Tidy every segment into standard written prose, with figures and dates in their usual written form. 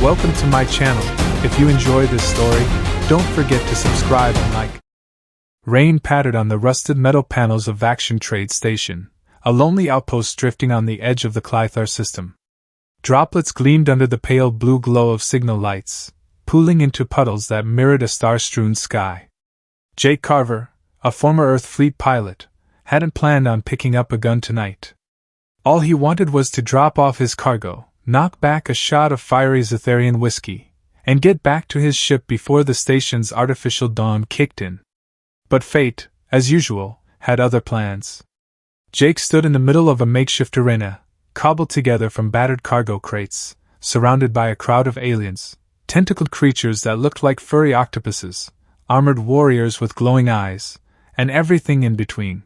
Welcome to my channel. If you enjoy this story, don't forget to subscribe and like. Rain pattered on the rusted metal panels of Action Trade Station, a lonely outpost drifting on the edge of the Clythar system. Droplets gleamed under the pale blue glow of signal lights, pooling into puddles that mirrored a star-strewn sky. Jake Carver, a former Earth Fleet pilot, hadn't planned on picking up a gun tonight. All he wanted was to drop off his cargo, knock back a shot of fiery Zetharian whiskey, and get back to his ship before the station's artificial dawn kicked in. But fate, as usual, had other plans. Jake stood in the middle of a makeshift arena, cobbled together from battered cargo crates, surrounded by a crowd of aliens, tentacled creatures that looked like furry octopuses, armored warriors with glowing eyes, and everything in between.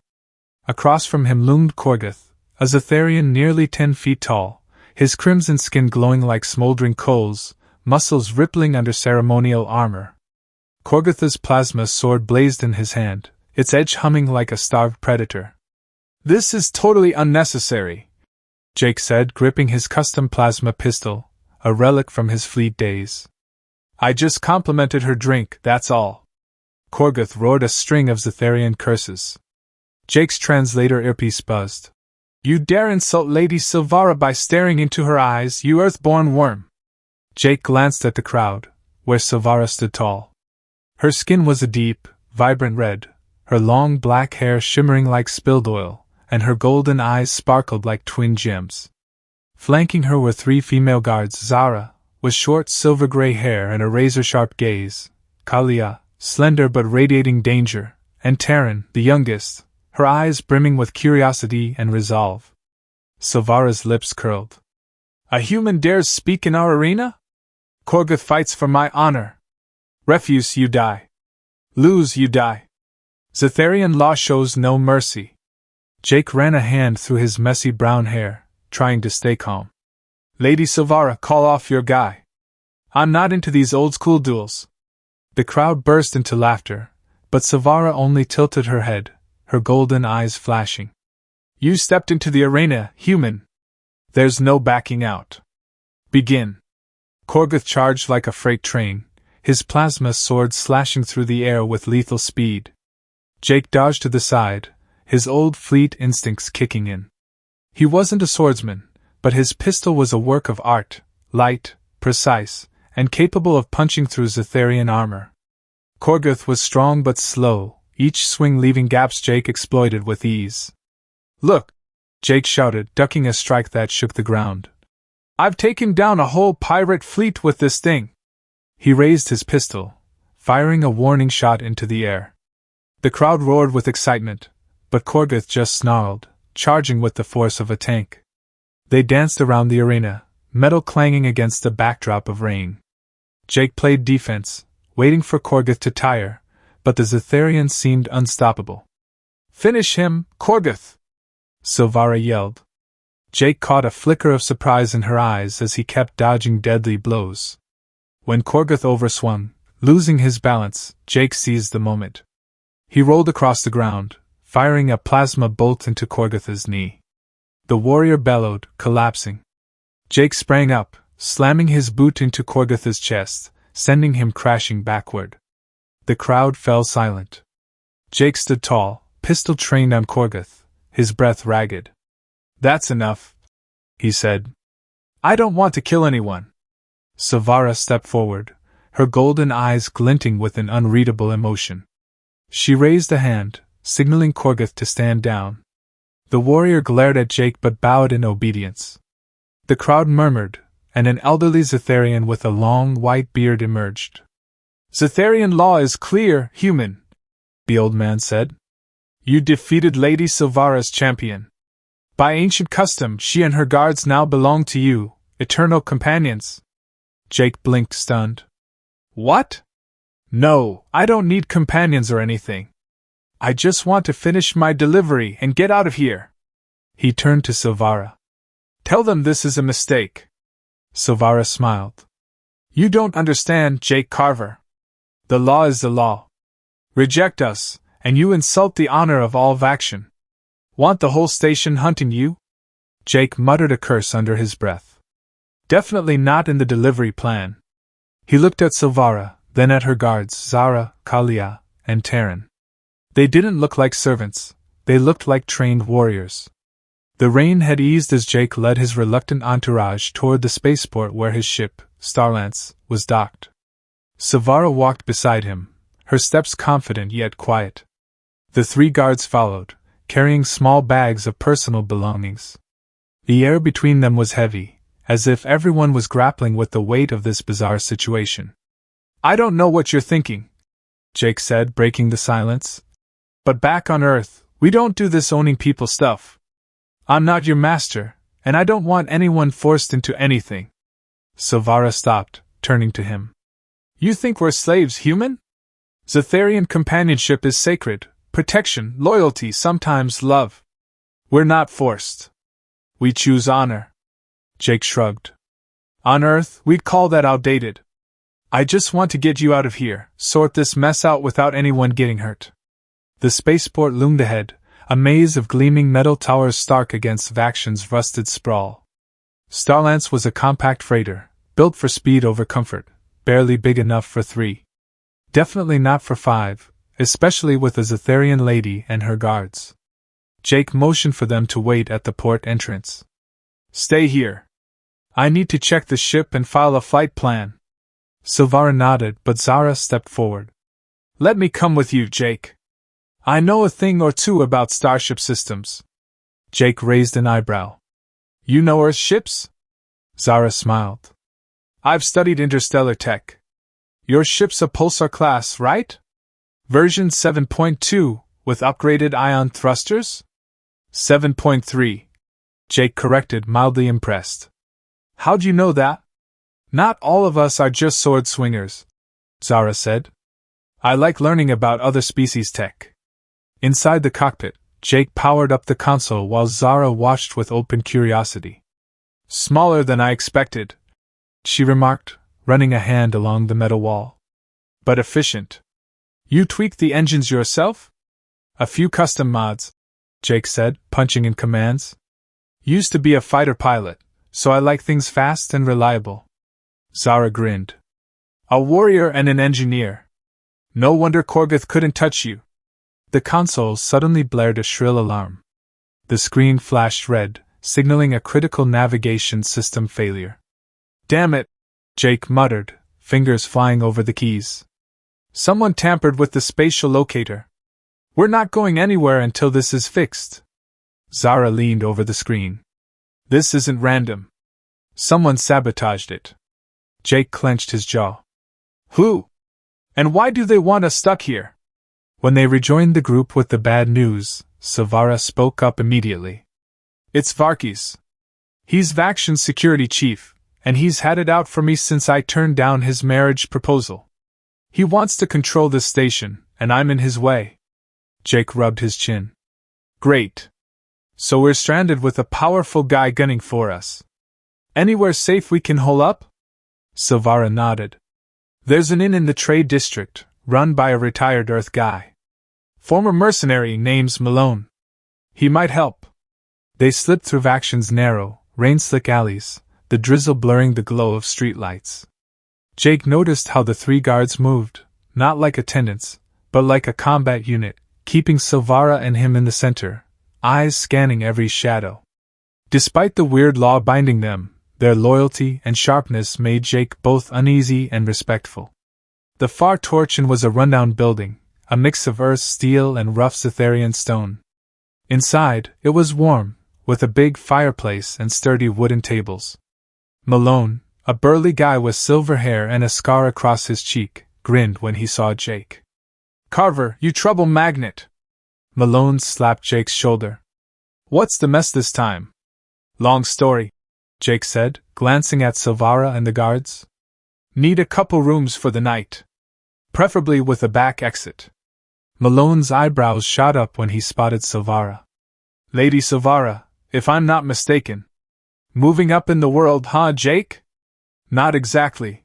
Across from him loomed Korgoth, a Zetharian nearly 10 feet tall, his crimson skin glowing like smoldering coals, muscles rippling under ceremonial armor. Korgoth's plasma sword blazed in his hand, its edge humming like a starved predator. "This is totally unnecessary," Jake said, gripping his custom plasma pistol, a relic from his fleet days. "I just complimented her drink, that's all." Korgoth roared a string of Zetharian curses. Jake's translator earpiece buzzed. "You dare insult Lady Silvara by staring into her eyes, you earthborn worm!" Jake glanced at the crowd, where Silvara stood tall. Her skin was a deep, vibrant red, her long black hair shimmering like spilled oil, and her golden eyes sparkled like twin gems. Flanking her were 3 female guards: Zara, with short silver-gray hair and a razor-sharp gaze; Kalia, slender but radiating danger; and Terran, the youngest, her eyes brimming with curiosity and resolve. Silvara's lips curled. "A human dares speak in our arena? Korgoth fights for my honor. Refuse, you die. Lose, you die. Zetharian law shows no mercy." Jake ran a hand through his messy brown hair, trying to stay calm. "Lady Silvara, call off your guy. I'm not into these old-school duels." The crowd burst into laughter, but Silvara only tilted her head, her golden eyes flashing. "You stepped into the arena, human. There's no backing out. Begin." Korgoth charged like a freight train, his plasma sword slashing through the air with lethal speed. Jake dodged to the side, his old fleet instincts kicking in. He wasn't a swordsman, but his pistol was a work of art, light, precise, and capable of punching through Zetharian armor. Korgoth was strong but slow, each swing leaving gaps Jake exploited with ease. "Look!" Jake shouted, ducking a strike that shook the ground. "I've taken down a whole pirate fleet with this thing!" He raised his pistol, firing a warning shot into the air. The crowd roared with excitement, but Korgoth just snarled, charging with the force of a tank. They danced around the arena, metal clanging against the backdrop of rain. Jake played defense, waiting for Korgoth to tire, but the Zetharian seemed unstoppable. "Finish him, Korgoth!" Silvara yelled. Jake caught a flicker of surprise in her eyes as he kept dodging deadly blows. When Korgoth overswung, losing his balance, Jake seized the moment. He rolled across the ground, firing a plasma bolt into Korgoth's knee. The warrior bellowed, collapsing. Jake sprang up, slamming his boot into Korgoth's chest, sending him crashing backward. The crowd fell silent. Jake stood tall, pistol trained on Korgoth, his breath ragged. "That's enough," he said. "I don't want to kill anyone." Silvara stepped forward, her golden eyes glinting with an unreadable emotion. She raised a hand, signaling Korgoth to stand down. The warrior glared at Jake but bowed in obedience. The crowd murmured, and an elderly Zetharian with a long white beard emerged. "Zetharian law is clear, human," the old man said. "You defeated Lady Silvara's champion. By ancient custom, she and her guards now belong to you, eternal companions." Jake blinked, stunned. "What? No, I don't need companions or anything. I just want to finish my delivery and get out of here." He turned to Silvara. "Tell them this is a mistake." Silvara smiled. "You don't understand, Jake Carver. The law is the law. Reject us, and you insult the honor of all Vaction. Want the whole station hunting you?" Jake muttered a curse under his breath. Definitely not in the delivery plan. He looked at Silvara, then at her guards, Zara, Kalia, and Terran. They didn't look like servants, they looked like trained warriors. The rain had eased as Jake led his reluctant entourage toward the spaceport where his ship, Starlance, was docked. Silvara walked beside him, her steps confident yet quiet. The 3 guards followed, carrying small bags of personal belongings. The air between them was heavy, as if everyone was grappling with the weight of this bizarre situation. "I don't know what you're thinking," Jake said, breaking the silence. "But back on Earth, we don't do this owning people stuff. I'm not your master, and I don't want anyone forced into anything." Silvara stopped, turning to him. "You think we're slaves, human? Zetharian companionship is sacred, protection, loyalty, sometimes love. We're not forced. We choose honor." Jake shrugged. "On Earth, we'd call that outdated. I just want to get you out of here, sort this mess out without anyone getting hurt." The spaceport loomed ahead, a maze of gleaming metal towers stark against Vaction's rusted sprawl. Starlance was a compact freighter, built for speed over comfort, barely big enough for 3. Definitely not for 5, especially with a Zetharian lady and her guards. Jake motioned for them to wait at the port entrance. "Stay here. I need to check the ship and file a flight plan." Silvara nodded, but Zara stepped forward. "Let me come with you, Jake. I know a thing or two about starship systems." Jake raised an eyebrow. "You know Earth ships?" Zara smiled. "I've studied interstellar tech. Your ship's a pulsar class, right? Version 7.2, with upgraded ion thrusters?" 7.3. Jake corrected, mildly impressed. "How'd you know that?" "Not all of us are just sword swingers," Zara said. "I like learning about other species' tech." Inside the cockpit, Jake powered up the console while Zara watched with open curiosity. "Smaller than I expected," she remarked, running a hand along the metal wall. "But efficient. You tweaked the engines yourself?" "A few custom mods," Jake said, punching in commands. "Used to be a fighter pilot, so I like things fast and reliable." Zara grinned. "A warrior and an engineer. No wonder Korgoth couldn't touch you." The console suddenly blared a shrill alarm. The screen flashed red, signaling a critical navigation system failure. "Damn it," Jake muttered, fingers flying over the keys. "Someone tampered with the spatial locator. We're not going anywhere until this is fixed." Zara leaned over the screen. "This isn't random. Someone sabotaged it." Jake clenched his jaw. "Who? And why do they want us stuck here?" When they rejoined the group with the bad news, Silvara spoke up immediately. "It's Varkis. He's Vaction's security chief, and he's had it out for me since I turned down his marriage proposal. He wants to control this station, and I'm in his way." Jake rubbed his chin. "Great. So we're stranded with a powerful guy gunning for us. Anywhere safe we can hole up?" Silvara nodded. "There's an inn in the trade district, run by a retired Earth guy. Former mercenary, name's Malone. He might help." They slipped through Vaction's narrow, rain-slick alleys, the drizzle blurring the glow of streetlights. Jake noticed how the 3 guards moved, not like attendants, but like a combat unit, keeping Silvara and him in the center, eyes scanning every shadow. Despite the weird law binding them, their loyalty and sharpness made Jake both uneasy and respectful. The far torchin was a rundown building, a mix of earth steel and rough Zetharian stone. Inside, it was warm, with a big fireplace and sturdy wooden tables. Malone, a burly guy with silver hair and a scar across his cheek, grinned when he saw Jake. "Carver, you trouble magnet!" Malone slapped Jake's shoulder. "What's the mess this time?" "Long story," Jake said, glancing at Silvara and the guards. "Need a couple rooms for the night. Preferably with a back exit." Malone's eyebrows shot up when he spotted Silvara. "Lady Silvara, if I'm not mistaken. Moving up in the world, huh, Jake?" "Not exactly,"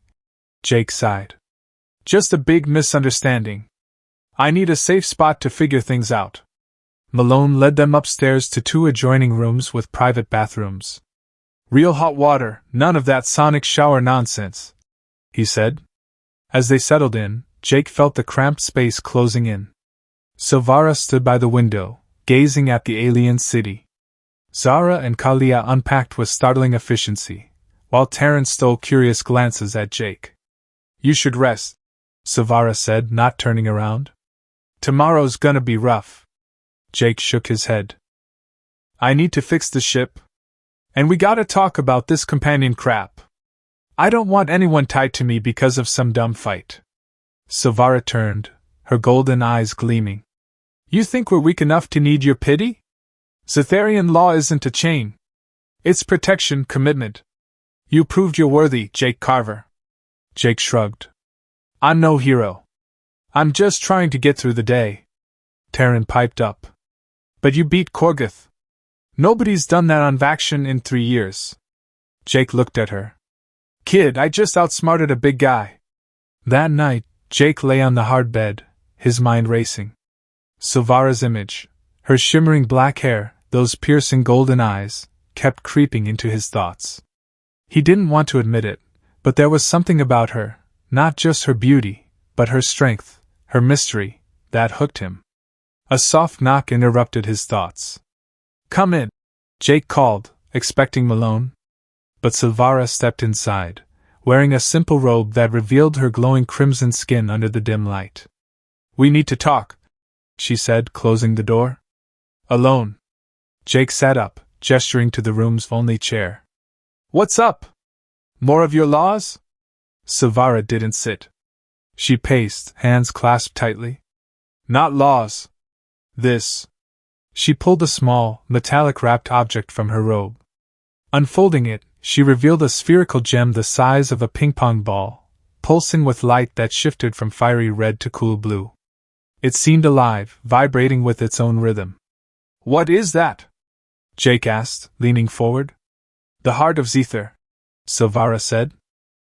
Jake sighed. "Just a big misunderstanding. I need a safe spot to figure things out." Malone led them upstairs to 2 adjoining rooms with private bathrooms. Real hot water, none of that sonic shower nonsense, he said. As they settled in, Jake felt the cramped space closing in. Silvara stood by the window, gazing at the alien city. Zara and Kalia unpacked with startling efficiency, while Terran stole curious glances at Jake. You should rest, Silvara said, not turning around. Tomorrow's gonna be rough. Jake shook his head. I need to fix the ship. And we gotta talk about this companion crap. I don't want anyone tied to me because of some dumb fight. Silvara turned, her golden eyes gleaming. You think we're weak enough to need your pity? Zetharian law isn't a chain. It's protection, commitment. You proved you're worthy, Jake Carver. Jake shrugged. I'm no hero. I'm just trying to get through the day. Terran piped up. But you beat Korgoth. Nobody's done that on Vaction in 3 years. Jake looked at her. Kid, I just outsmarted a big guy. That night, Jake lay on the hard bed, his mind racing. Silvara's image, her shimmering black hair, those piercing golden eyes, kept creeping into his thoughts. He didn't want to admit it, but there was something about her, not just her beauty, but her strength, her mystery, that hooked him. A soft knock interrupted his thoughts. Come in, Jake called, expecting Malone. But Silvara stepped inside, wearing a simple robe that revealed her glowing crimson skin under the dim light. We need to talk, she said, closing the door. Alone. Jake sat up, gesturing to the room's only chair. What's up? More of your laws? Silvara didn't sit. She paced, hands clasped tightly. Not laws. This. She pulled a small, metallic-wrapped object from her robe. Unfolding it, she revealed a spherical gem the size of a ping-pong ball, pulsing with light that shifted from fiery red to cool blue. It seemed alive, vibrating with its own rhythm. What is that? Jake asked, leaning forward. The heart of Zethar, Silvara said.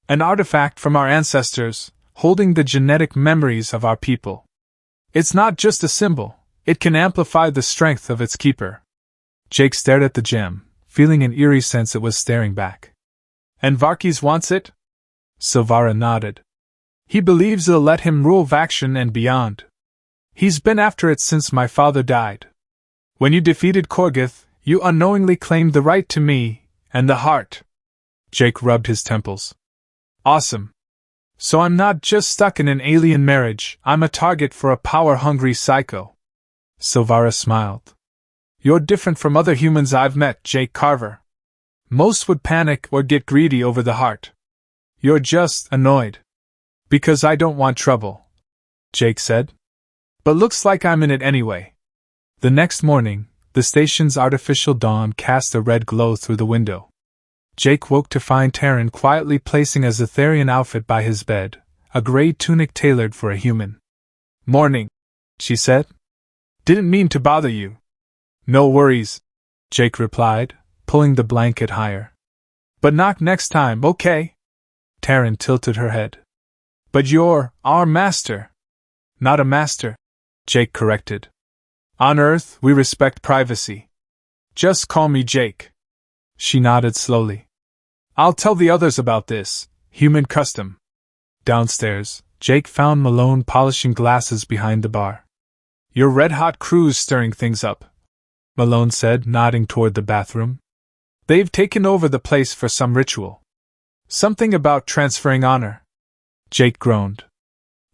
An artifact from our ancestors, holding the genetic memories of our people. It's not just a symbol, it can amplify the strength of its keeper. Jake stared at the gem, feeling an eerie sense it was staring back. And Varkis wants it? Silvara nodded. He believes it'll let him rule Vaction and beyond. He's been after it since my father died. When you defeated Korgoth, you unknowingly claimed the right to me, and the heart. Jake rubbed his temples. Awesome. So I'm not just stuck in an alien marriage, I'm a target for a power-hungry psycho. Silvara smiled. You're different from other humans I've met, Jake Carver. Most would panic or get greedy over the heart. You're just annoyed. Because I don't want trouble, Jake said. But looks like I'm in it anyway. The next morning, the station's artificial dawn cast a red glow through the window. Jake woke to find Terran quietly placing a Zetharian outfit by his bed, a gray tunic tailored for a human. Morning, she said. Didn't mean to bother you. No worries, Jake replied, pulling the blanket higher. But knock next time, okay? Terran tilted her head. But you're our master. Not a master, Jake corrected. On Earth, we respect privacy. Just call me Jake. She nodded slowly. I'll tell the others about this, human custom. Downstairs, Jake found Malone polishing glasses behind the bar. Your red-hot crew's stirring things up, Malone said, nodding toward the bathroom. They've taken over the place for some ritual. Something about transferring honor. Jake groaned.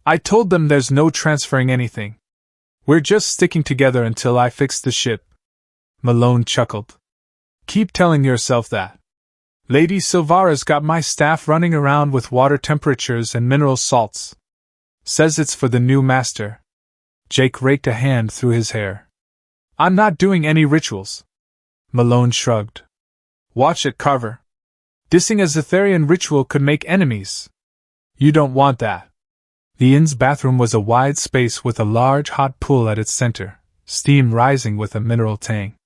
I told them there's no transferring anything. We're just sticking together until I fix the ship. Malone chuckled. Keep telling yourself that. Lady Silvara's got my staff running around with water temperatures and mineral salts. Says it's for the new master. Jake raked a hand through his hair. I'm not doing any rituals. Malone shrugged. Watch it, Carver. Dissing a Zetharian ritual could make enemies. You don't want that. The inn's bathroom was a wide space with a large hot pool at its center, steam rising with a mineral tang.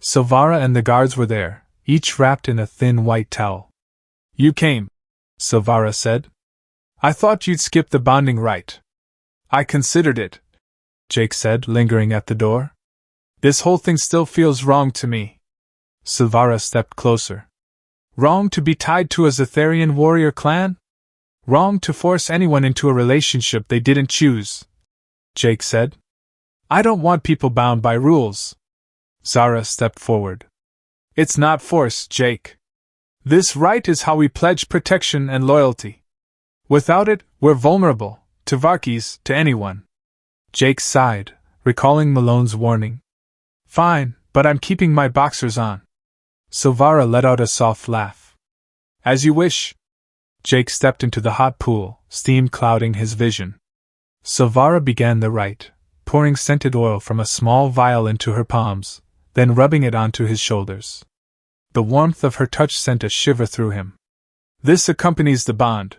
Silvara and the guards were there, each wrapped in a thin white towel. You came, Silvara said. I thought you'd skip the bonding rite. I considered it, Jake said, lingering at the door. This whole thing still feels wrong to me. Silvara stepped closer. Wrong to be tied to a Zynari warrior clan? Wrong to force anyone into a relationship they didn't choose, Jake said. I don't want people bound by rules. Zara stepped forward. It's not force, Jake. This right is how we pledge protection and loyalty. Without it, we're vulnerable, to Varkis, to anyone. Jake sighed, recalling Malone's warning. Fine, but I'm keeping my boxers on. Silvara let out a soft laugh. As you wish. Jake stepped into the hot pool, steam clouding his vision. Silvara began the rite, pouring scented oil from a small vial into her palms, then rubbing it onto his shoulders. The warmth of her touch sent a shiver through him. This accompanies the bond,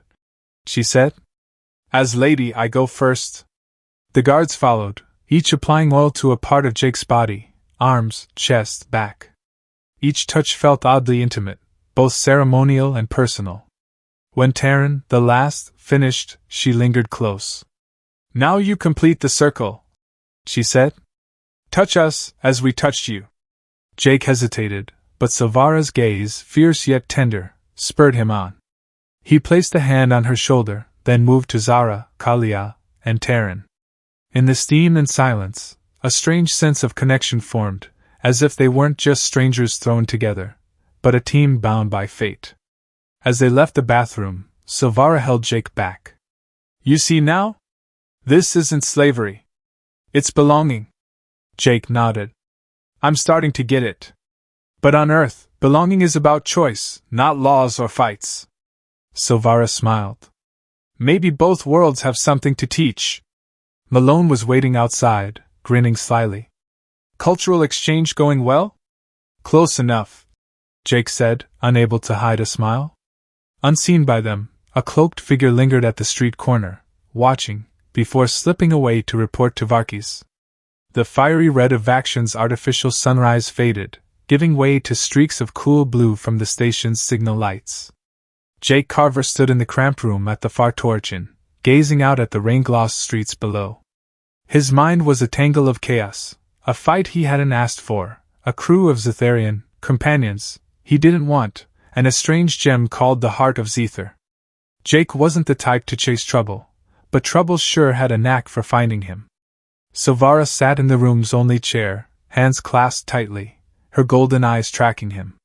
she said. As lady, I go first. The guards followed, each applying oil to a part of Jake's body, arms, chest, back. Each touch felt oddly intimate, both ceremonial and personal. When Taryn, the last, finished, she lingered close. Now you complete the circle, she said. Touch us, as we touched you. Jake hesitated, but Silvara's gaze, fierce yet tender, spurred him on. He placed a hand on her shoulder, then moved to Zara, Kalia, and Taryn. In the steam and silence, a strange sense of connection formed, as if they weren't just strangers thrown together, but a team bound by fate. As they left the bathroom, Silvara held Jake back. You see now? This isn't slavery. It's belonging. Jake nodded. I'm starting to get it. But on Earth, belonging is about choice, not laws or fights. Silvara smiled. Maybe both worlds have something to teach. Malone was waiting outside, grinning slyly. Cultural exchange going well? Close enough, Jake said, unable to hide a smile. Unseen by them, a cloaked figure lingered at the street corner, watching, before slipping away to report to Varkis. The fiery red of Vaction's artificial sunrise faded, giving way to streaks of cool blue from the station's signal lights. Jake Carver stood in the cramped room at the far torchin, gazing out at the rain-glossed streets below. His mind was a tangle of chaos, a fight he hadn't asked for, a crew of Zynari companions he didn't want, and a strange gem called the Heart of Zither. Jake wasn't the type to chase trouble, but trouble sure had a knack for finding him. Silvara sat in the room's only chair, hands clasped tightly, her golden eyes tracking him.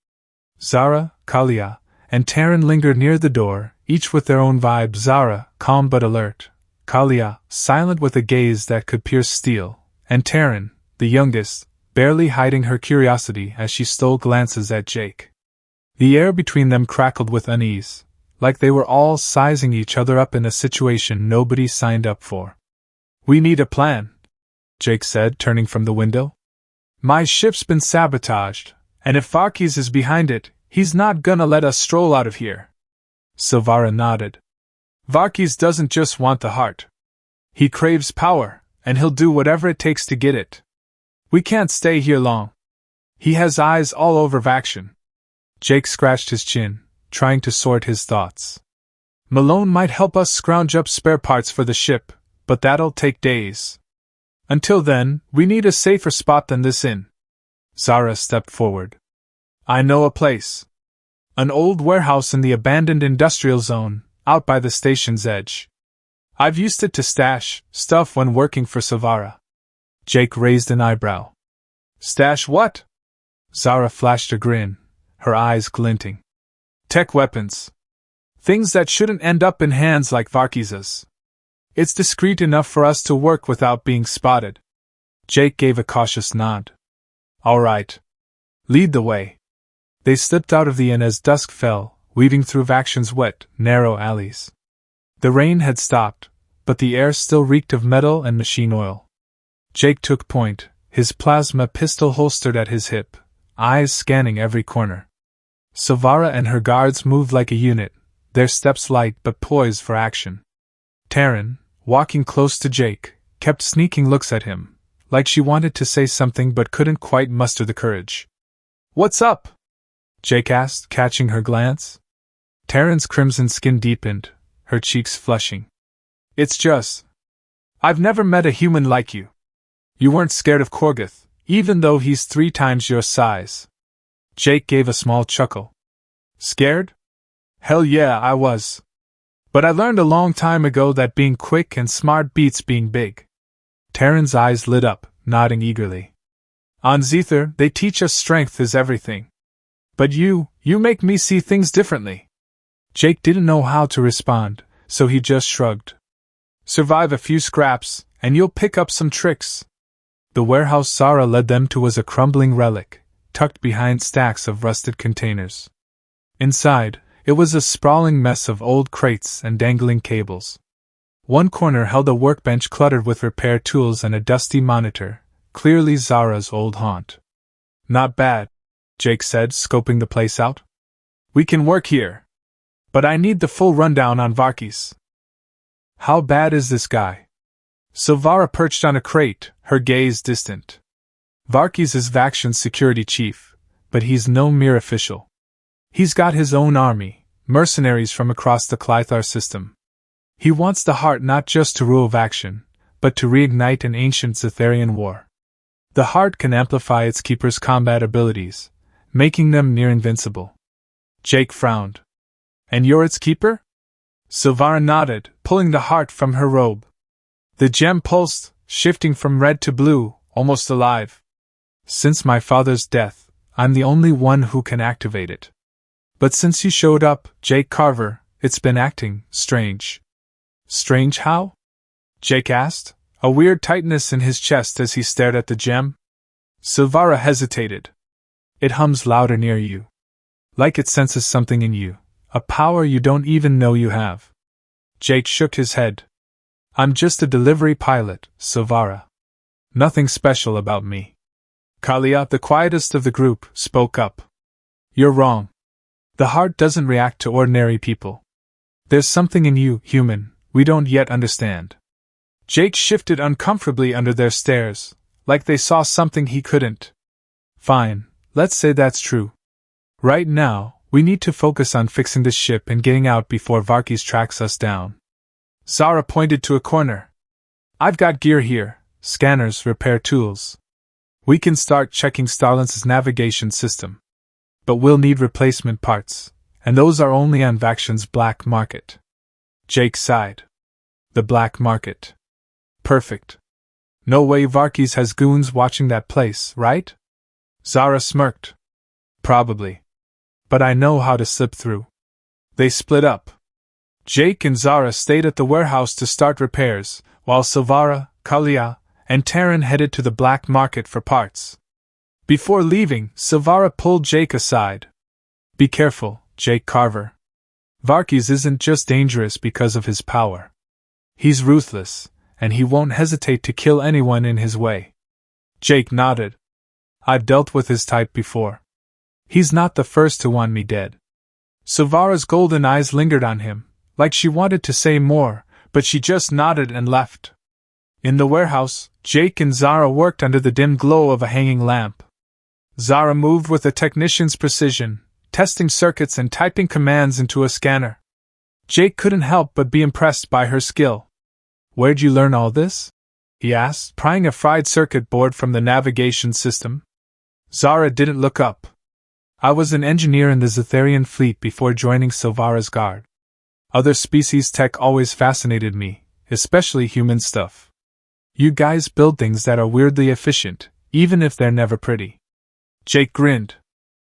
Zara, Kalia, and Taryn lingered near the door, each with their own vibe. Zara, calm but alert, Kalia, silent with a gaze that could pierce steel, and Taryn, the youngest, barely hiding her curiosity as she stole glances at Jake. The air between them crackled with unease, like they were all sizing each other up in a situation nobody signed up for. We need a plan, Jake said, turning from the window. My ship's been sabotaged, and if Varkis is behind it, he's not gonna let us stroll out of here. Silvara nodded. Varkis doesn't just want the heart. He craves power, and he'll do whatever it takes to get it. We can't stay here long. He has eyes all over Vaction. Jake scratched his chin, trying to sort his thoughts. Malone might help us scrounge up spare parts for the ship, but that'll take days. Until then, we need a safer spot than this inn. Zara stepped forward. I know a place. An old warehouse in the abandoned industrial zone, out by the station's edge. I've used it to stash stuff when working for Silvara. Jake raised an eyebrow. Stash what? Zara flashed a grin, her eyes glinting. Tech weapons. Things that shouldn't end up in hands like Varkis's. It's discreet enough for us to work without being spotted. Jake gave a cautious nod. All right. Lead the way. They slipped out of the inn as dusk fell, weaving through Vaction's wet, narrow alleys. The rain had stopped, but the air still reeked of metal and machine oil. Jake took point, his plasma pistol holstered at his hip, eyes scanning every corner. Silvara and her guards moved like a unit, their steps light but poised for action. Taryn, walking close to Jake, kept sneaking looks at him, like she wanted to say something but couldn't quite muster the courage. What's up? Jake asked, catching her glance. Taryn's crimson skin deepened, her cheeks flushing. It's just... I've never met a human like you. You weren't scared of Korgoth, even though he's 3 times your size. Jake gave a small chuckle. Scared? Hell yeah, I was. But I learned a long time ago that being quick and smart beats being big. Terran's eyes lit up, nodding eagerly. On Zether, they teach us strength is everything. But you make me see things differently. Jake didn't know how to respond, so he just shrugged. Survive a few scraps, and you'll pick up some tricks. The warehouse Zara led them to was a crumbling relic, tucked behind stacks of rusted containers. Inside, it was a sprawling mess of old crates and dangling cables. One corner held a workbench cluttered with repair tools and a dusty monitor, clearly Zara's old haunt. Not bad, Jake said, scoping the place out. We can work here. But I need the full rundown on Varkis. How bad is this guy? Silvara perched on a crate, her gaze distant. Varkis is Vaction's security chief, but he's no mere official. He's got his own army, mercenaries from across the Clythar system. He wants the heart not just to rule Vaction, but to reignite an ancient Zetharian war. The heart can amplify its keeper's combat abilities, making them near invincible. Jake frowned. And you're its keeper? Silvara nodded, pulling the heart from her robe. The gem pulsed, shifting from red to blue, almost alive. Since my father's death, I'm the only one who can activate it. But since you showed up, Jake Carver, it's been acting strange. Strange how? Jake asked, a weird tightness in his chest as he stared at the gem. Silvara hesitated. It hums louder near you. Like it senses something in you, a power you don't even know you have. Jake shook his head. I'm just a delivery pilot, Silvara. Nothing special about me. Kalia, the quietest of the group, spoke up. You're wrong. The heart doesn't react to ordinary people. There's something in you, human, we don't yet understand. Jake shifted uncomfortably under their stares, like they saw something he couldn't. Fine, let's say that's true. Right now, we need to focus on fixing the ship and getting out before Varkis tracks us down. Zara pointed to a corner. I've got gear here, scanners, repair tools. We can start checking Starlin's navigation system. But we'll need replacement parts, and those are only on Vaction's black market. Jake sighed. The black market. Perfect. No way Varkis has goons watching that place, right? Zara smirked. Probably. But I know how to slip through. They split up. Jake and Zara stayed at the warehouse to start repairs, while Silvara, Kalia, and Terran headed to the black market for parts. Before leaving, Silvara pulled Jake aside. Be careful, Jake Carver. Varkis isn't just dangerous because of his power. He's ruthless, and he won't hesitate to kill anyone in his way. Jake nodded. I've dealt with his type before. He's not the first to want me dead. Silvara's golden eyes lingered on him, like she wanted to say more, but she just nodded and left. In the warehouse, Jake and Zara worked under the dim glow of a hanging lamp. Zara moved with a technician's precision, testing circuits and typing commands into a scanner. Jake couldn't help but be impressed by her skill. Where'd you learn all this? He asked, prying a fried circuit board from the navigation system. Zara didn't look up. I was an engineer in the Zetharian fleet before joining Silvara's guard. Other species tech always fascinated me, especially human stuff. You guys build things that are weirdly efficient, even if they're never pretty. Jake grinned.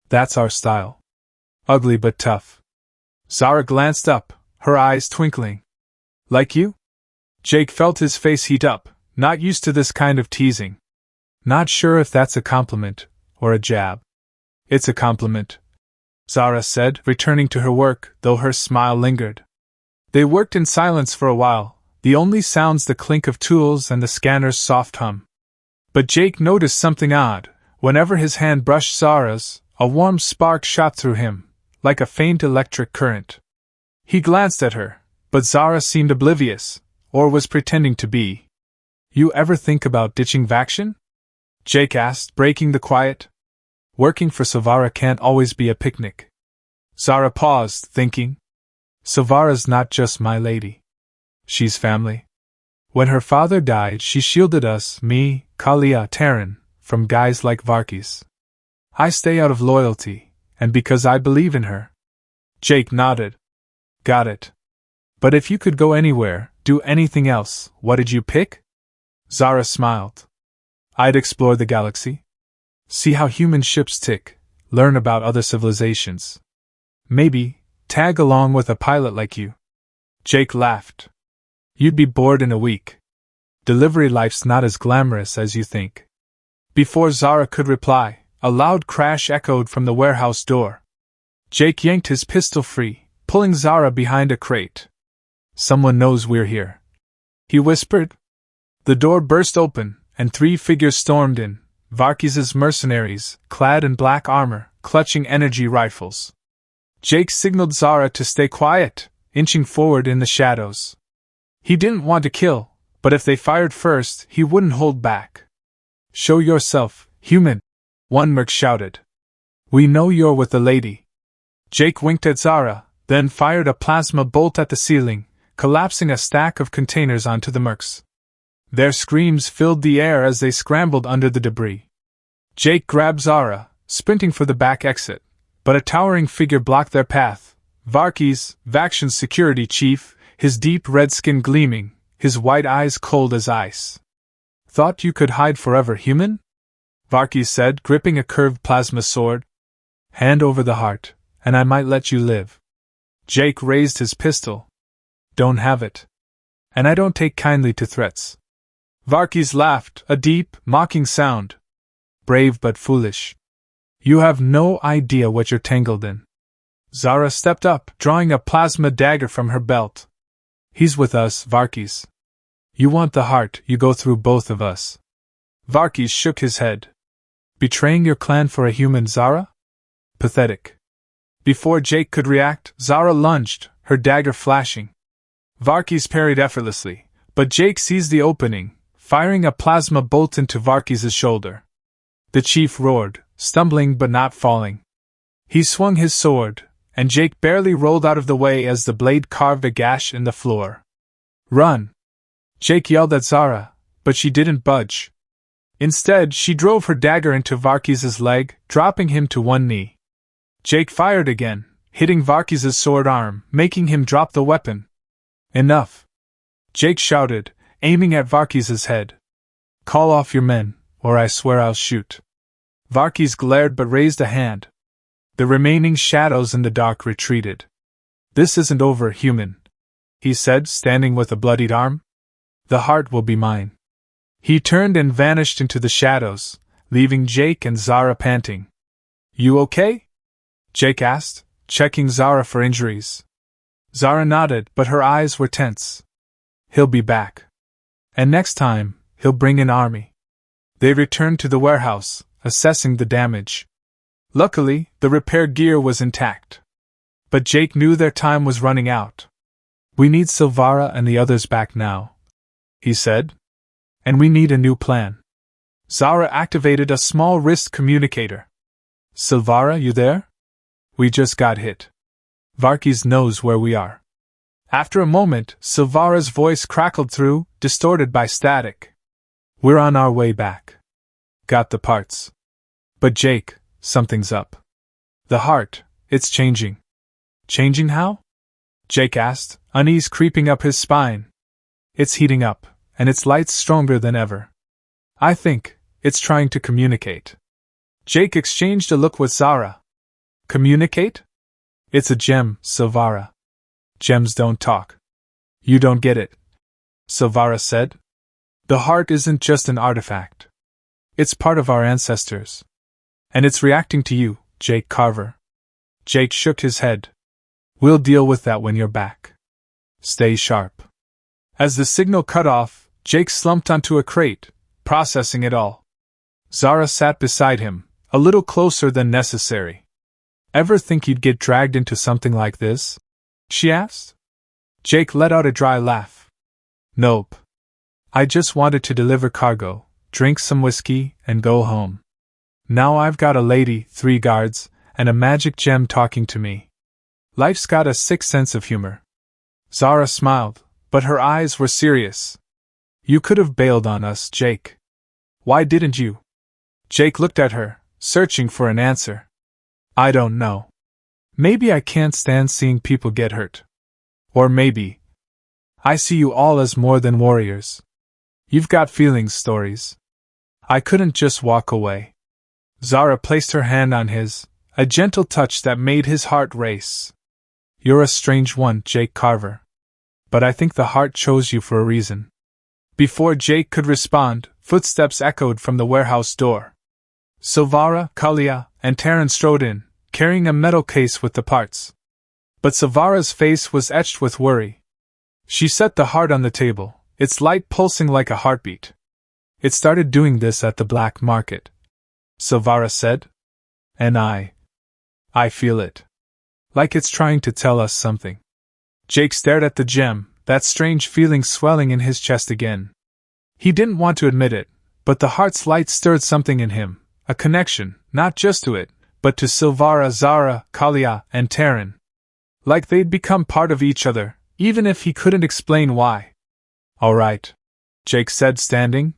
That's our style. Ugly but tough. Zara glanced up, her eyes twinkling. Like you? Jake felt his face heat up, not used to this kind of teasing. Not sure if that's a compliment or a jab. It's a compliment, Zara said, returning to her work, though her smile lingered. They worked in silence for a while, the only sounds the clink of tools and the scanner's soft hum. But Jake noticed something odd. Whenever his hand brushed Zara's, a warm spark shot through him, like a faint electric current. He glanced at her, but Zara seemed oblivious, or was pretending to be. You ever think about ditching Vaction? Jake asked, breaking the quiet. Working for Silvara can't always be a picnic. Zara paused, thinking. Silvara's not just my lady. She's family. When her father died, she shielded us, me, Kalia, Terran, from guys like Varkis. I stay out of loyalty, and because I believe in her, Jake nodded. Got it. But if you could go anywhere, do anything else, what did you pick? Zara smiled. I'd explore the galaxy. See how human ships tick, learn about other civilizations. Maybe tag along with a pilot like you. Jake laughed. You'd be bored in a week. Delivery life's not as glamorous as you think. Before Zara could reply, a loud crash echoed from the warehouse door. Jake yanked his pistol free, pulling Zara behind a crate. Someone knows we're here, he whispered. The door burst open, and 3 figures stormed in, Varkis's mercenaries, clad in black armor, clutching energy rifles. Jake signaled Zara to stay quiet, inching forward in the shadows. He didn't want to kill, but if they fired first, he wouldn't hold back. Show yourself, human, one merc shouted. We know you're with the lady. Jake winked at Zara, then fired a plasma bolt at the ceiling, collapsing a stack of containers onto the mercs. Their screams filled the air as they scrambled under the debris. Jake grabbed Zara, sprinting for the back exit, but a towering figure blocked their path. Varkis, Vaction's security chief, his deep red skin gleaming, his white eyes cold as ice. Thought you could hide forever, human? Varkis said, gripping a curved plasma sword. Hand over the heart, and I might let you live. Jake raised his pistol. Don't have it. And I don't take kindly to threats. Varkis laughed, a deep, mocking sound. Brave but foolish. You have no idea what you're tangled in. Zara stepped up, drawing a plasma dagger from her belt. He's with us, Varkis. You want the heart, you go through both of us. Varkis shook his head. Betraying your clan for a human, Zara? Pathetic. Before Jake could react, Zara lunged, her dagger flashing. Varkis parried effortlessly, but Jake seized the opening, firing a plasma bolt into Varkis' shoulder. The chief roared, stumbling but not falling. He swung his sword, and Jake barely rolled out of the way as the blade carved a gash in the floor. Run! Jake yelled at Zara, but she didn't budge. Instead, she drove her dagger into Varkis' leg, dropping him to one knee. Jake fired again, hitting Varkis' sword arm, making him drop the weapon. Enough! Jake shouted, aiming at Varkis' head. Call off your men, or I swear I'll shoot. Varkis glared but raised a hand. The remaining shadows in the dark retreated. This isn't over, human, he said, standing with a bloodied arm. The heart will be mine. He turned and vanished into the shadows, leaving Jake and Zara panting. You okay? Jake asked, checking Zara for injuries. Zara nodded, but her eyes were tense. He'll be back. And next time, he'll bring an army. They returned to the warehouse, assessing the damage. Luckily, the repair gear was intact. But Jake knew their time was running out. We need Silvara and the others back now, he said. And we need a new plan. Zara activated a small wrist communicator. Silvara, you there? We just got hit. Varkis knows where we are. After a moment, Silvara's voice crackled through, distorted by static. We're on our way back. Got the parts. But Jake, something's up. The heart, it's changing. Changing how? Jake asked, unease creeping up his spine. It's heating up, and its light's stronger than ever. I think it's trying to communicate. Jake exchanged a look with Zara. Communicate? It's a gem, Silvara. Gems don't talk. You don't get it, Silvara said. The heart isn't just an artifact. It's part of our ancestors. And it's reacting to you, Jake Carver. Jake shook his head. We'll deal with that when you're back. Stay sharp. As the signal cut off, Jake slumped onto a crate, processing it all. Zara sat beside him, a little closer than necessary. Ever think you'd get dragged into something like this? She asked. Jake let out a dry laugh. Nope. I just wanted to deliver cargo, drink some whiskey, and go home. Now I've got a lady, 3 guards, and a magic gem talking to me. Life's got a sick sense of humor. Zara smiled, but her eyes were serious. You could have bailed on us, Jake. Why didn't you? Jake looked at her, searching for an answer. I don't know. Maybe I can't stand seeing people get hurt. Or maybe I see you all as more than warriors. You've got feelings, stories. I couldn't just walk away. Zara placed her hand on his, a gentle touch that made his heart race. You're a strange one, Jake Carver. But I think the heart chose you for a reason. Before Jake could respond, footsteps echoed from the warehouse door. Silvara, Kalia, and Taryn strode in, carrying a metal case with the parts. But Silvara's face was etched with worry. She set the heart on the table, its light pulsing like a heartbeat. It started doing this at the black market, Silvara said. And I feel it. Like it's trying to tell us something. Jake stared at the gem, that strange feeling swelling in his chest again. He didn't want to admit it, but the heart's light stirred something in him, a connection, not just to it, but to Silvara, Zara, Kalia, and Taryn. Like they'd become part of each other, even if he couldn't explain why. All right, Jake said, standing.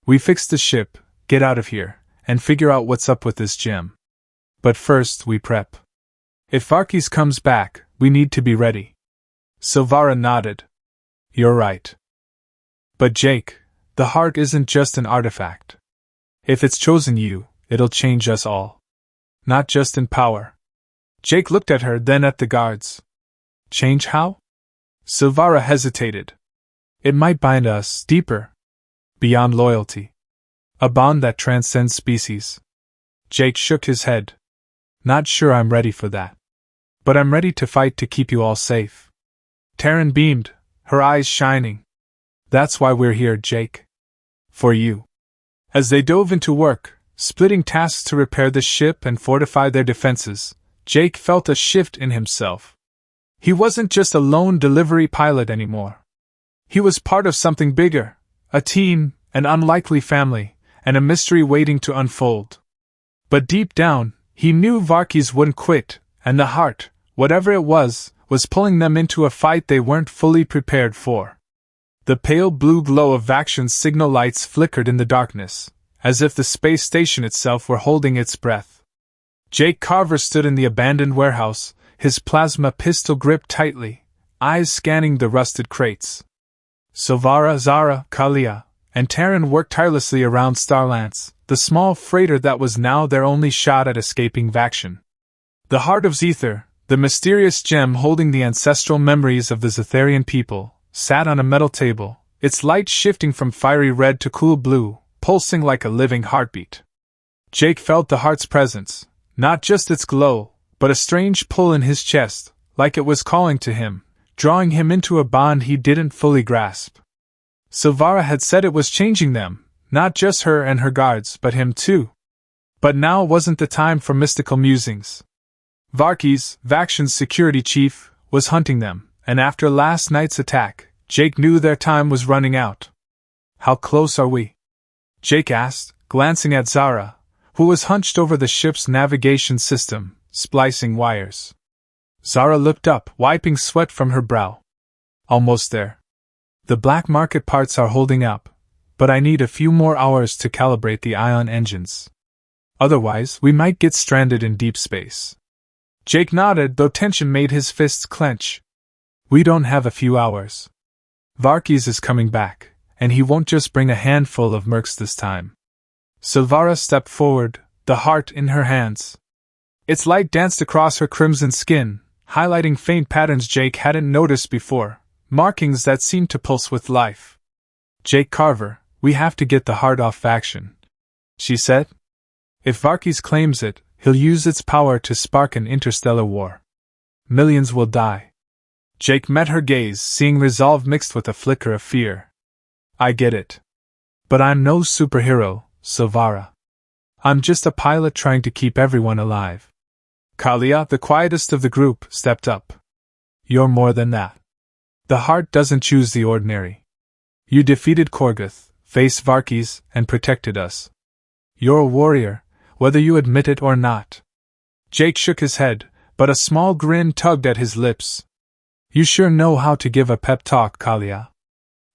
We fix the ship, get out of here, and figure out what's up with this gem. But first we prep. If Varkis comes back, we need to be ready. Silvara nodded. You're right. But Jake, the heart isn't just an artifact. If it's chosen you, it'll change us all. Not just in power. Jake looked at her, then at the guards. Change how? Silvara hesitated. It might bind us deeper. Beyond loyalty. A bond that transcends species. Jake shook his head. Not sure I'm ready for that. But I'm ready to fight to keep you all safe. Taryn beamed, her eyes shining. That's why we're here, Jake. For you. As they dove into work, splitting tasks to repair the ship and fortify their defenses, Jake felt a shift in himself. He wasn't just a lone delivery pilot anymore. He was part of something bigger, a team, an unlikely family, and a mystery waiting to unfold. But deep down, he knew Varkis wouldn't quit, and the heart, whatever it was pulling them into a fight they weren't fully prepared for. The pale blue glow of Vaction's signal lights flickered in the darkness, as if the space station itself were holding its breath. Jake Carver stood in the abandoned warehouse, his plasma pistol gripped tightly, eyes scanning the rusted crates. Silvara, Zara, Kalia, and Taryn worked tirelessly around Starlance, the small freighter that was now their only shot at escaping Vaction. The heart of Zether, the mysterious gem holding the ancestral memories of the Zetharian people, sat on a metal table, its light shifting from fiery red to cool blue, pulsing like a living heartbeat. Jake felt the heart's presence, not just its glow, but a strange pull in his chest, like it was calling to him, drawing him into a bond he didn't fully grasp. Silvara had said it was changing them, not just her and her guards, but him too. But now wasn't the time for mystical musings. Varkis, Vaction's security chief, was hunting them, and after last night's attack, Jake knew their time was running out. How close are we? Jake asked, glancing at Zara, who was hunched over the ship's navigation system, splicing wires. Zara looked up, wiping sweat from her brow. Almost there. The black market parts are holding up, but I need a few more hours to calibrate the ion engines. Otherwise, we might get stranded in deep space. Jake nodded, though tension made his fists clench. We don't have a few hours. Varkis is coming back, and he won't just bring a handful of mercs this time. Silvara stepped forward, the heart in her hands. Its light danced across her crimson skin, highlighting faint patterns Jake hadn't noticed before, markings that seemed to pulse with life. Jake Carver, we have to get the heart off Vaction, she said. If Varkis claims it, he'll use its power to spark an interstellar war. Millions will die. Jake met her gaze, seeing resolve mixed with a flicker of fear. I get it. But I'm no superhero, Silvara. I'm just a pilot trying to keep everyone alive. Kalia, the quietest of the group, stepped up. You're more than that. The heart doesn't choose the ordinary. You defeated Korgoth, faced Varkis, and protected us. You're a warrior, whether you admit it or not. Jake shook his head, but a small grin tugged at his lips. You sure know how to give a pep talk, Kalia.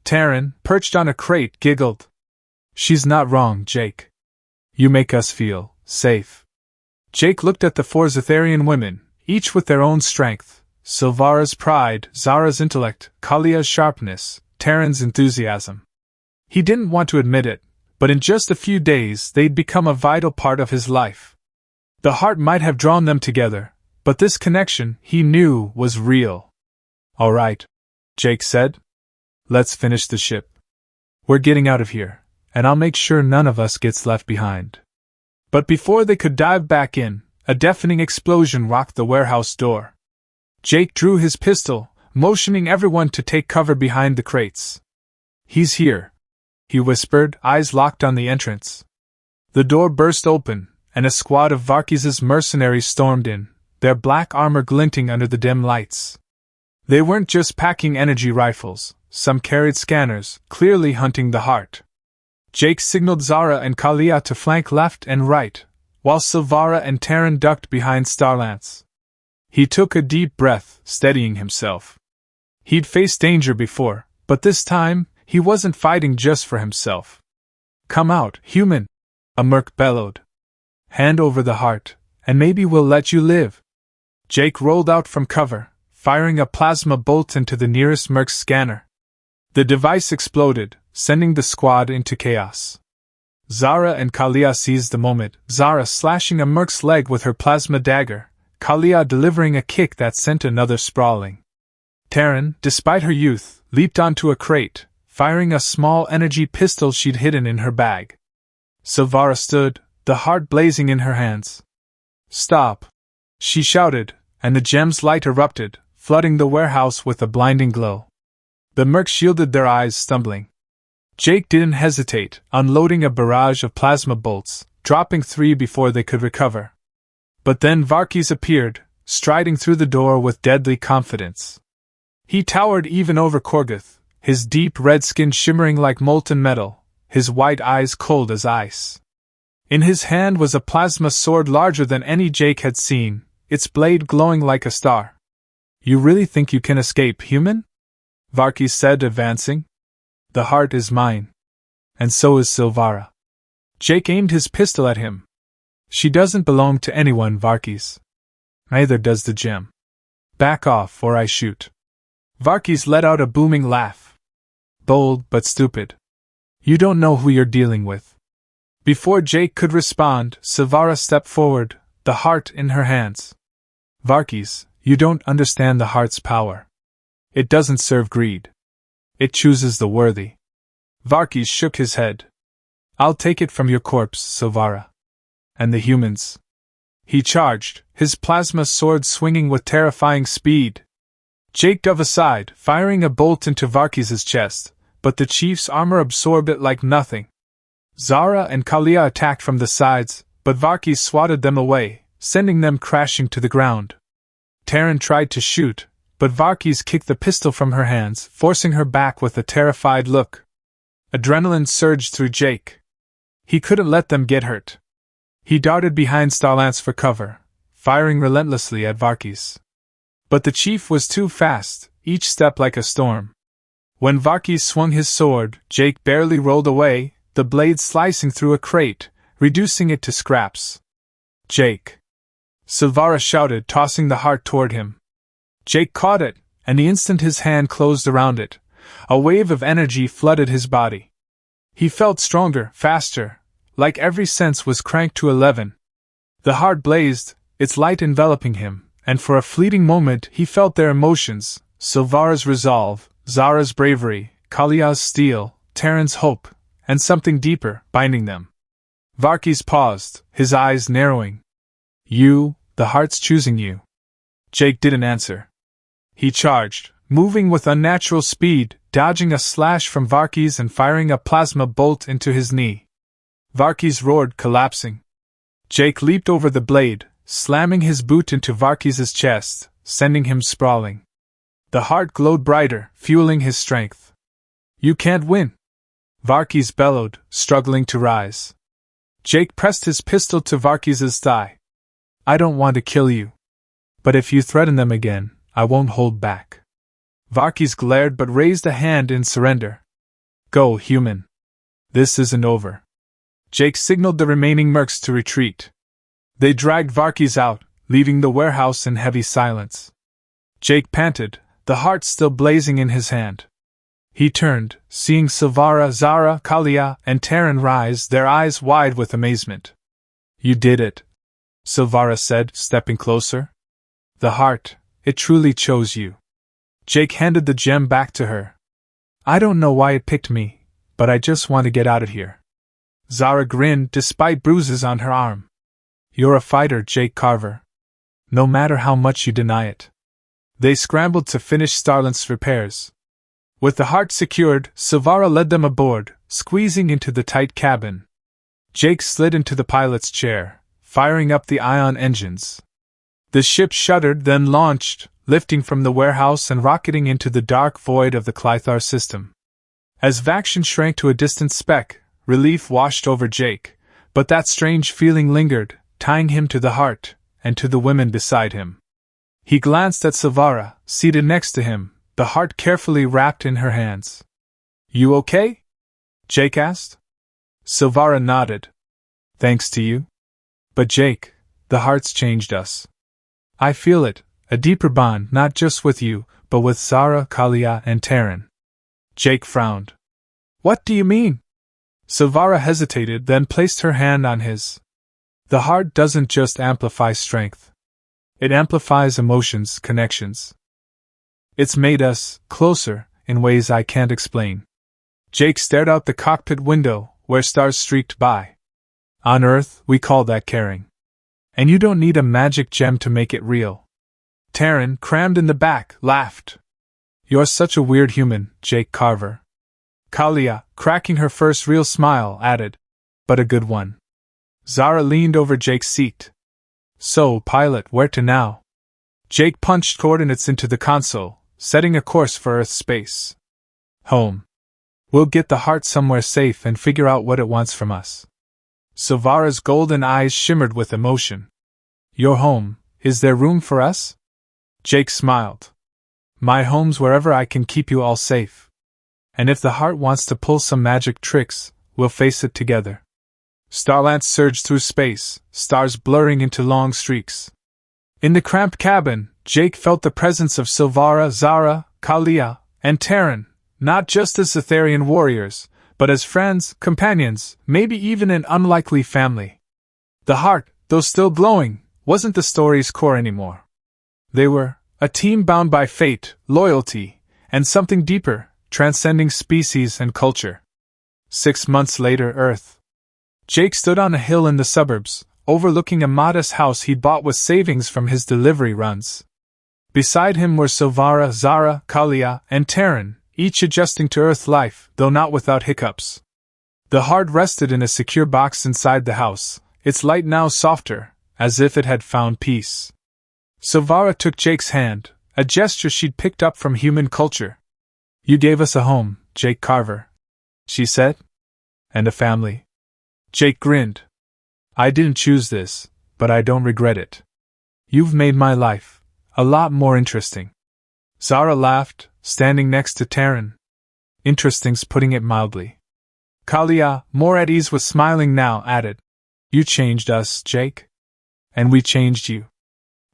Taryn, perched on a crate, giggled. She's not wrong, Jake. You make us feel safe. Jake looked at the four Zetharian women, each with their own strength: Silvara's pride, Zara's intellect, Kalia's sharpness, Terran's enthusiasm. He didn't want to admit it, but in just a few days they'd become a vital part of his life. The heart might have drawn them together, but this connection, he knew, was real. "All right," Jake said. "Let's finish the ship. We're getting out of here, and I'll make sure none of us gets left behind." But before they could dive back in, a deafening explosion rocked the warehouse door. Jake drew his pistol, motioning everyone to take cover behind the crates. "He's here," he whispered, eyes locked on the entrance. The door burst open, and a squad of Varkis's mercenaries stormed in, their black armor glinting under the dim lights. They weren't just packing energy rifles, some carried scanners, clearly hunting the heart. Jake signaled Zara and Kalia to flank left and right, while Silvara and Terran ducked behind Starlance. He took a deep breath, steadying himself. He'd faced danger before, but this time, he wasn't fighting just for himself. "Come out, human!" a merc bellowed. "Hand over the heart, and maybe we'll let you live." Jake rolled out from cover, firing a plasma bolt into the nearest merc's scanner. The device exploded, sending the squad into chaos. Zara and Kalia seized the moment, Zara slashing a merc's leg with her plasma dagger, Kalia delivering a kick that sent another sprawling. Terran, despite her youth, leaped onto a crate, firing a small energy pistol she'd hidden in her bag. Silvara stood, the heart blazing in her hands. "Stop!" she shouted, and the gem's light erupted, flooding the warehouse with a blinding glow. The mercs shielded their eyes, stumbling. Jake didn't hesitate, unloading a barrage of plasma bolts, dropping 3 before they could recover. But then Varkis appeared, striding through the door with deadly confidence. He towered even over Korgoth, his deep red skin shimmering like molten metal, his white eyes cold as ice. In his hand was a plasma sword larger than any Jake had seen, its blade glowing like a star. "You really think you can escape, human?" Varkis said, advancing. "The heart is mine. And so is Silvara." Jake aimed his pistol at him. "She doesn't belong to anyone, Varkis. Neither does the gem. Back off, or I shoot." Varkis let out a booming laugh. "Bold, but stupid. You don't know who you're dealing with." Before Jake could respond, Silvara stepped forward, the heart in her hands. "Varkis, you don't understand the heart's power. It doesn't serve greed. It chooses the worthy." Varkis shook his head. "I'll take it from your corpse, Silvara. And the humans." He charged, his plasma sword swinging with terrifying speed. Jake dove aside, firing a bolt into Varkis's chest, but the chief's armor absorbed it like nothing. Zara and Kalia attacked from the sides, but Varkis swatted them away, sending them crashing to the ground. Terran tried to shoot, but Varkis kicked the pistol from her hands, forcing her back with a terrified look. Adrenaline surged through Jake. He couldn't let them get hurt. He darted behind Starlance for cover, firing relentlessly at Varkis. But the chief was too fast, each step like a storm. When Varkis swung his sword, Jake barely rolled away, the blade slicing through a crate, reducing it to scraps. "Jake!" Silvara shouted, tossing the heart toward him. Jake caught it, and the instant his hand closed around it, a wave of energy flooded his body. He felt stronger, faster, like every sense was cranked to 11. The heart blazed, its light enveloping him, and for a fleeting moment he felt their emotions: Silvara's resolve, Zara's bravery, Kalia's steel, Terran's hope, and something deeper, binding them. Varkis paused, his eyes narrowing. "You, the heart's choosing you." Jake didn't answer. He charged, moving with unnatural speed, dodging a slash from Varkis and firing a plasma bolt into his knee. Varkis roared, collapsing. Jake leaped over the blade, slamming his boot into Varkis's chest, sending him sprawling. The heart glowed brighter, fueling his strength. "You can't win!" Varkis bellowed, struggling to rise. Jake pressed his pistol to Varkis's thigh. "I don't want to kill you. But if you threaten them again, I won't hold back." Varkis glared but raised a hand in surrender. "Go, human. This isn't over." Jake signaled the remaining mercs to retreat. They dragged Varkis out, leaving the warehouse in heavy silence. Jake panted, the heart still blazing in his hand. He turned, seeing Silvara, Zara, Kalia, and Taryn rise, their eyes wide with amazement. "You did it," Silvara said, stepping closer. "The heart, it truly chose you." Jake handed the gem back to her. "I don't know why it picked me, but I just want to get out of here." Zara grinned despite bruises on her arm. "You're a fighter, Jake Carver. No matter how much you deny it." They scrambled to finish Starlant's repairs. With the heart secured, Silvara led them aboard, squeezing into the tight cabin. Jake slid into the pilot's chair, firing up the ion engines. The ship shuddered, then launched, lifting from the warehouse and rocketing into the dark void of the Clythar system. As Vaction shrank to a distant speck, relief washed over Jake, but that strange feeling lingered, tying him to the heart, and to the women beside him. He glanced at Silvara, seated next to him, the heart carefully wrapped in her hands. "You okay?" Jake asked. Silvara nodded. "Thanks to you. But Jake, the heart's changed us. I feel it, a deeper bond not just with you, but with Zara, Kalia, and Taryn." Jake frowned. "What do you mean?" Silvara hesitated, then placed her hand on his. "The heart doesn't just amplify strength. It amplifies emotions, connections. It's made us closer in ways I can't explain." Jake stared out the cockpit window, where stars streaked by. "On Earth, we call that caring. And you don't need a magic gem to make it real." Taryn, crammed in the back, laughed. "You're such a weird human, Jake Carver." Kalia, cracking her first real smile, added, "But a good one." Zara leaned over Jake's seat. "So, pilot, where to now?" Jake punched coordinates into the console, setting a course for Earth space. "Home. We'll get the heart somewhere safe and figure out what it wants from us." Silvara's golden eyes shimmered with emotion. "Your home, is there room for us?" Jake smiled. "My home's wherever I can keep you all safe. And if the heart wants to pull some magic tricks, we'll face it together." Starlant surged through space, stars blurring into long streaks. In the cramped cabin, Jake felt the presence of Silvara, Zara, Kalia, and Taryn, not just as Etherian warriors, but as friends, companions, maybe even an unlikely family. The heart, though still glowing, wasn't the story's core anymore. They were a team bound by fate, loyalty, and something deeper, transcending species and culture. 6 months later, Earth. Jake stood on a hill in the suburbs, overlooking a modest house he'd bought with savings from his delivery runs. Beside him were Silvara, Zara, Kalia, and Taryn, each adjusting to Earth life, though not without hiccups. The heart rested in a secure box inside the house, its light now softer, as if it had found peace. Silvara took Jake's hand, a gesture she'd picked up from human culture. "You gave us a home, Jake Carver," she said. "And a family." Jake grinned. "I didn't choose this, but I don't regret it. You've made my life a lot more interesting." Zara laughed, standing next to Taryn. "Interesting's putting it mildly." Kalia, more at ease with smiling now, added, "You changed us, Jake. And we changed you."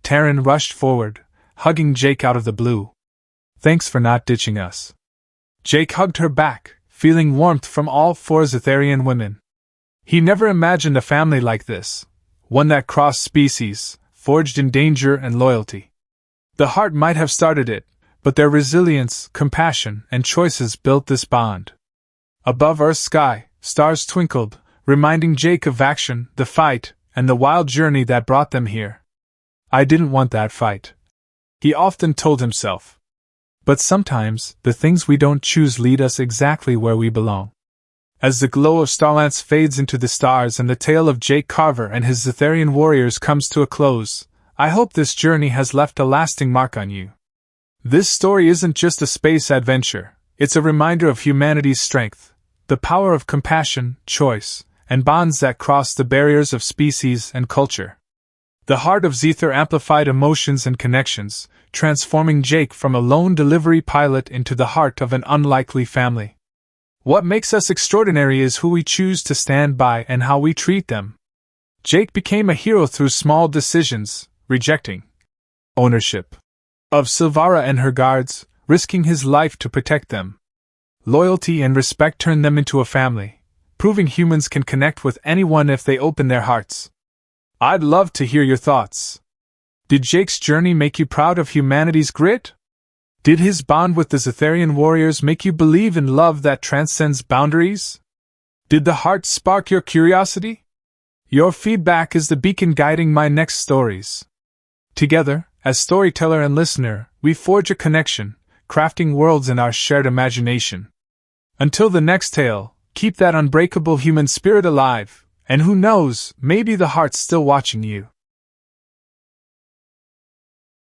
Taryn rushed forward, hugging Jake out of the blue. "Thanks for not ditching us." Jake hugged her back, feeling warmth from all 4 Etherian women. He never imagined a family like this, one that crossed species, forged in danger and loyalty. The heart might have started it, but their resilience, compassion, and choices built this bond. Above Earth's sky, stars twinkled, reminding Jake of action, the fight, and the wild journey that brought them here. "I didn't want that fight," he often told himself. But sometimes, the things we don't choose lead us exactly where we belong. As the glow of Starlance fades into the stars and the tale of Jake Carver and his Etherian warriors comes to a close, I hope this journey has left a lasting mark on you. This story isn't just a space adventure, it's a reminder of humanity's strength, the power of compassion, choice, and bonds that cross the barriers of species and culture. The heart of Zether amplified emotions and connections, transforming Jake from a lone delivery pilot into the heart of an unlikely family. What makes us extraordinary is who we choose to stand by and how we treat them. Jake became a hero through small decisions, rejecting ownership of Silvara and her guards, risking his life to protect them. Loyalty and respect turned them into a family, proving humans can connect with anyone if they open their hearts. I'd love to hear your thoughts. Did Jake's journey make you proud of humanity's grit? Did his bond with the Zetharian warriors make you believe in love that transcends boundaries? Did the heart spark your curiosity? Your feedback is the beacon guiding my next stories. Together, as storyteller and listener, we forge a connection, crafting worlds in our shared imagination. Until the next tale, keep that unbreakable human spirit alive, and who knows, maybe the heart's still watching you.